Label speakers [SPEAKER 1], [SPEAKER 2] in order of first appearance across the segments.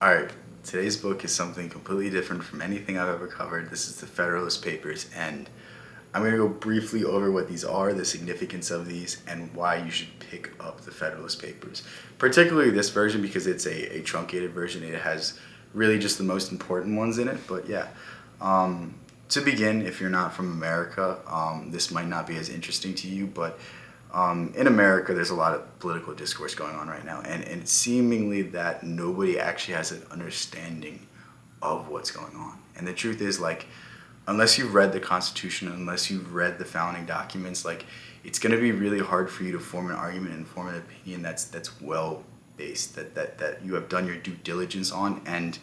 [SPEAKER 1] All right, today's book is something completely different from anything I've ever covered. This is the Federalist Papers, and I'm going to go briefly over what these are, the significance of these, and why you should pick up the Federalist Papers. Particularly this version because it's a truncated version. It has really just the most important ones in it, but yeah. To begin, if you're not from America, this might not be as interesting to you, but in America, there's a lot of political discourse going on right now, and it's seemingly that nobody actually has an understanding of what's going on. And the truth is, like, unless you've read the Constitution, unless you've read the founding documents, like, it's going to be really hard for you to form an argument and form an opinion that's well based, that you have done your due diligence on. And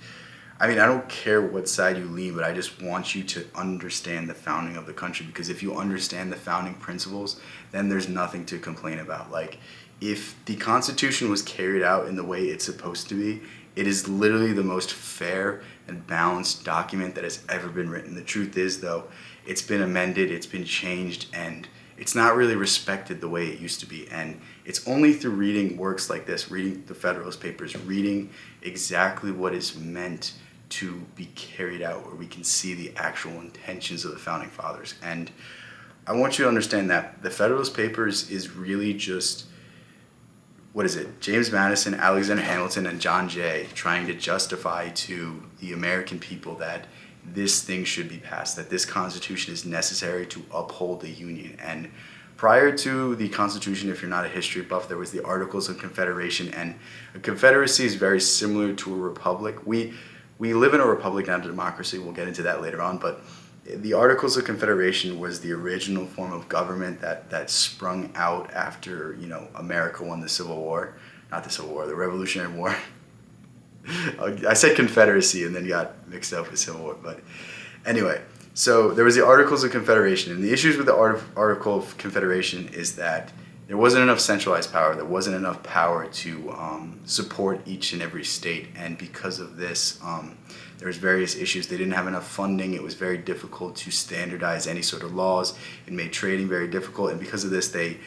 [SPEAKER 1] I mean, I don't care what side you lean, but I just want you to understand the founding of the country, because if you understand the founding principles, then there's nothing to complain about. Like, if the Constitution was carried out in the way it's supposed to be, it is literally the most fair and balanced document that has ever been written. The truth is, though, it's been amended, it's been changed, and it's not really respected the way it used to be. And it's only through reading works like this, reading the Federalist Papers, reading exactly what is meant to be carried out, where we can see the actual intentions of the founding fathers. And I want you to understand that the Federalist Papers is really just, what is it, James Madison, Alexander Hamilton, and John Jay trying to justify to the American people that this thing should be passed, that this Constitution is necessary to uphold the Union. And prior to the Constitution, if you're not a history buff, there was the Articles of Confederation, and a confederacy is very similar to a republic. We live in a republic, not a democracy. We'll get into that later on, but the Articles of Confederation was the original form of government that sprung out after, America won the Civil War. Not the Civil War, the Revolutionary War. I said Confederacy and then got mixed up with Civil War, but anyway. So there was the Articles of Confederation, and the issues with the Article of Confederation is that there wasn't enough centralized power. There wasn't enough power to support each and every state, and because of this, there was various issues. They didn't have enough funding. It was very difficult to standardize any sort of laws. It made trading very difficult, and because of this, they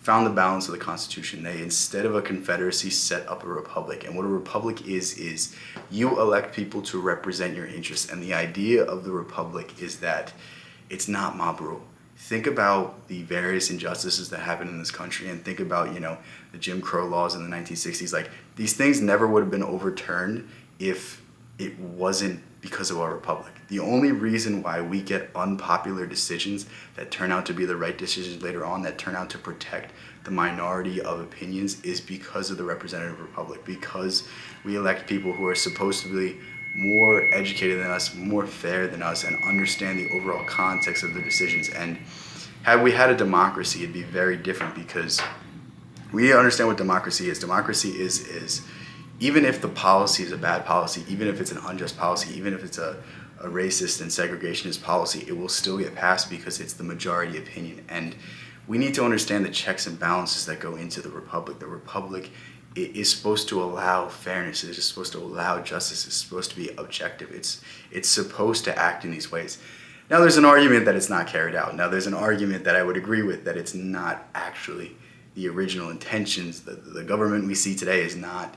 [SPEAKER 1] found the balance of the Constitution. They, instead of a confederacy, set up a republic. And what a republic is you elect people to represent your interests, and the idea of the republic is that it's not mob rule. Think about the various injustices that happen in this country, and think about, the Jim Crow laws in the 1960s. Like, these things never would have been overturned if it wasn't because of our republic. The only reason why we get unpopular decisions that turn out to be the right decisions later on, that turn out to protect the minority of opinions, is because of the representative republic, because we elect people who are supposed to be more educated than us, more fair than us, and understand the overall context of their decisions. And had we had a democracy, it'd be very different, because we understand what democracy is. Democracy is even if the policy is a bad policy, even if it's an unjust policy, even if it's a racist and segregationist policy, it will still get passed because it's the majority opinion. And we need to understand the checks and balances that go into the republic. The republic is supposed to allow fairness. It's supposed to allow justice. It's supposed to be objective. It's supposed to act in these ways. Now, there's an argument that it's not carried out. Now, there's an argument that I would agree with, that it's not actually the original intentions. The government we see today is not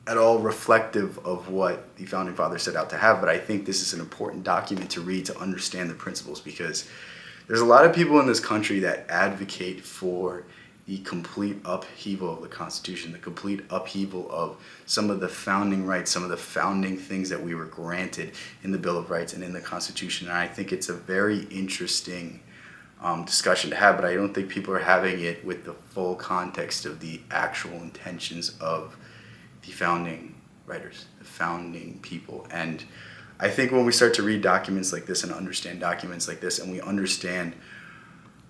[SPEAKER 1] at all reflective of what the Founding Fathers set out to have, but I think this is an important document to read to understand the principles, because there's a lot of people in this country that advocate for the complete upheaval of the Constitution, the complete upheaval of some of the founding rights, some of the founding things that we were granted in the Bill of Rights and in the Constitution. And I think it's a very interesting discussion to have, but I don't think people are having it with the full context of the actual intentions of the founding writers, the founding people. And I think when we start to read documents like this and understand documents like this, and we understand,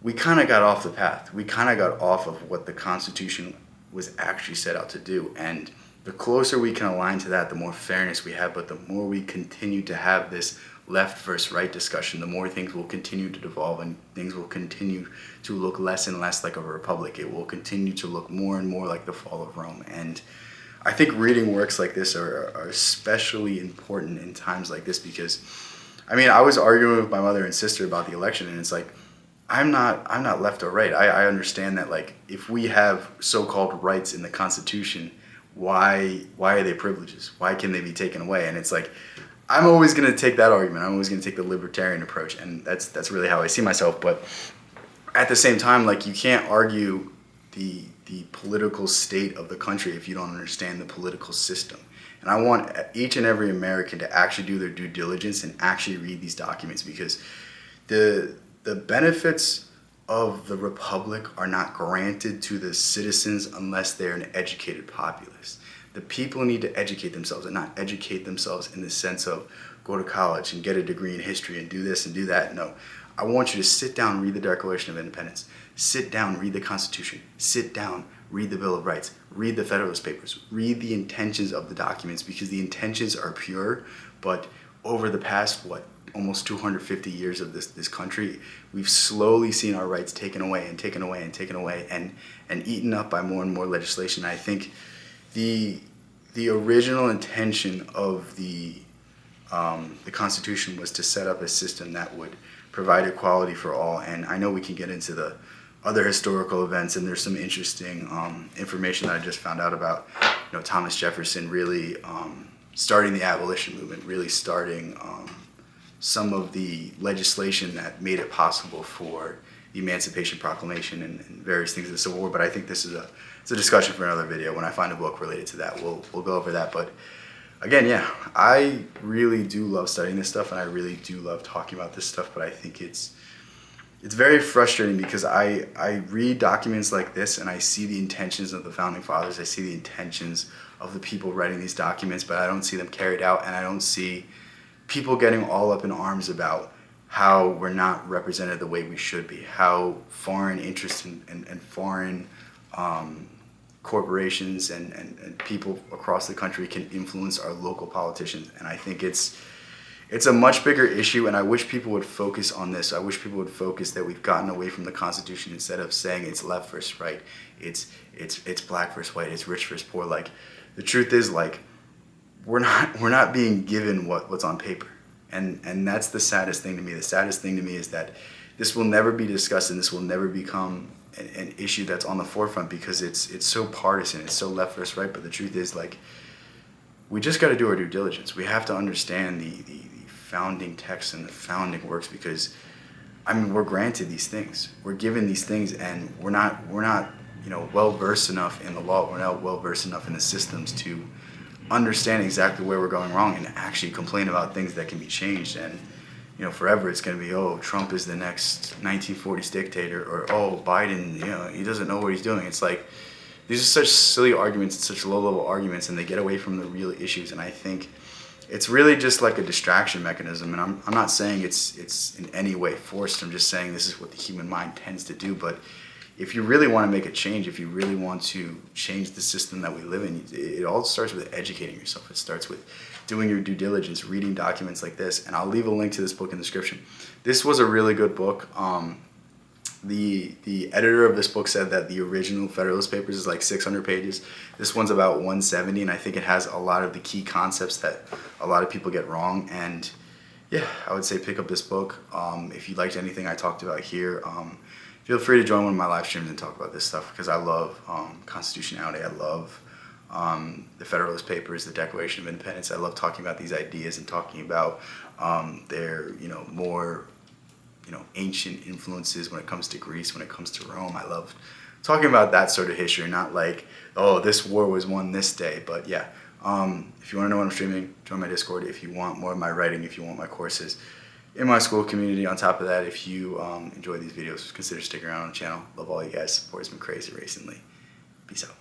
[SPEAKER 1] we kind of got off the path. We kind of got off of what the Constitution was actually set out to do. And the closer we can align to that, the more fairness we have, but the more we continue to have this left versus right discussion, the more things will continue to devolve, and things will continue to look less and less like a republic. It will continue to look more and more like the fall of Rome. And I think reading works like this are especially important in times like this, because, I was arguing with my mother and sister about the election, and it's like, I'm not left or right. I understand that, like, if we have so-called rights in the Constitution, why are they privileges? Why can they be taken away? And it's like, I'm always going to take that argument. I'm always going to take the libertarian approach, and that's really how I see myself. But at the same time, like, you can't argue the political state of the country if you don't understand the political system. And I want each and every American to actually do their due diligence and actually read these documents, because the benefits of the republic are not granted to the citizens unless they're an educated populace. The people need to educate themselves, and not educate themselves in the sense of go to college and get a degree in history and do this and do that. No, I want you to sit down, read the Declaration of Independence, sit down, read the Constitution, sit down, read the Bill of Rights, read the Federalist Papers, read the intentions of the documents, because the intentions are pure. But over the past, almost 250 years of this country, we've slowly seen our rights taken away and taken away and taken away and eaten up by more and more legislation. And I think the original intention of the Constitution was to set up a system that would provide equality for all. And I know we can get into the other historical events, and there's some interesting information that I just found out about, Thomas Jefferson really starting the abolition movement, really starting some of the legislation that made it possible for the Emancipation Proclamation and various things of the Civil War. But I think this is it's a discussion for another video. When I find a book related to that, we'll go over that. But again, yeah, I really do love studying this stuff, and I really do love talking about this stuff. But I think it's very frustrating, because I read documents like this and I see the intentions of the Founding Fathers. I see the intentions of the people writing these documents, but I don't see them carried out, and I don't see people getting all up in arms about how we're not represented the way we should be, how foreign interests and foreign corporations and people across the country can influence our local politicians. And I think it's a much bigger issue, and I wish people would focus on this. I wish people would focus that we've gotten away from the Constitution, instead of saying it's left versus right, it's black versus white, it's rich versus poor. Like, the truth is, like, we're not being given what's on paper. And that's the saddest thing to me. The saddest thing to me is that this will never be discussed, and this will never become an issue that's on the forefront, because it's so partisan, it's so left versus right. But the truth is, like, we just got to do our due diligence. We have to understand the founding texts and the founding works, because we're granted these things, we're given these things, and we're not well versed enough in the law, we're not well versed enough in the systems to understand exactly where we're going wrong and actually complain about things that can be changed. And forever it's going to be, oh, Trump is the next 1940s dictator, or oh, Biden, he doesn't know what he's doing. It's like, these are such silly arguments, such low-level arguments, and they get away from the real issues. And I think it's really just like a distraction mechanism. And I'm not saying it's in any way forced. I'm just saying this is what the human mind tends to do. But if you really want to make a change, if you really want to change the system that we live in, it all starts with educating yourself. It starts with doing your due diligence, reading documents like this. And I'll leave a link to this book in the description. This was a really good book. The editor of this book said that the original Federalist Papers is like 600 pages. This one's about 170, and I think it has a lot of the key concepts that a lot of people get wrong. And yeah, I would say pick up this book. If you liked anything I talked about here, feel free to join one of my live streams and talk about this stuff, because I love constitutionality. I love the Federalist Papers, the Declaration of Independence. I love talking about these ideas and talking about their more ancient influences when it comes to Greece, when it comes to Rome. I love talking about that sort of history, not like, oh, this war was won this day. But yeah, if you want to know when I'm streaming, join my Discord. If you want more of my writing, if you want my courses in my school community, on top of that, if you enjoy these videos, consider sticking around on the channel. Love all you guys. Support has been crazy recently. Peace out.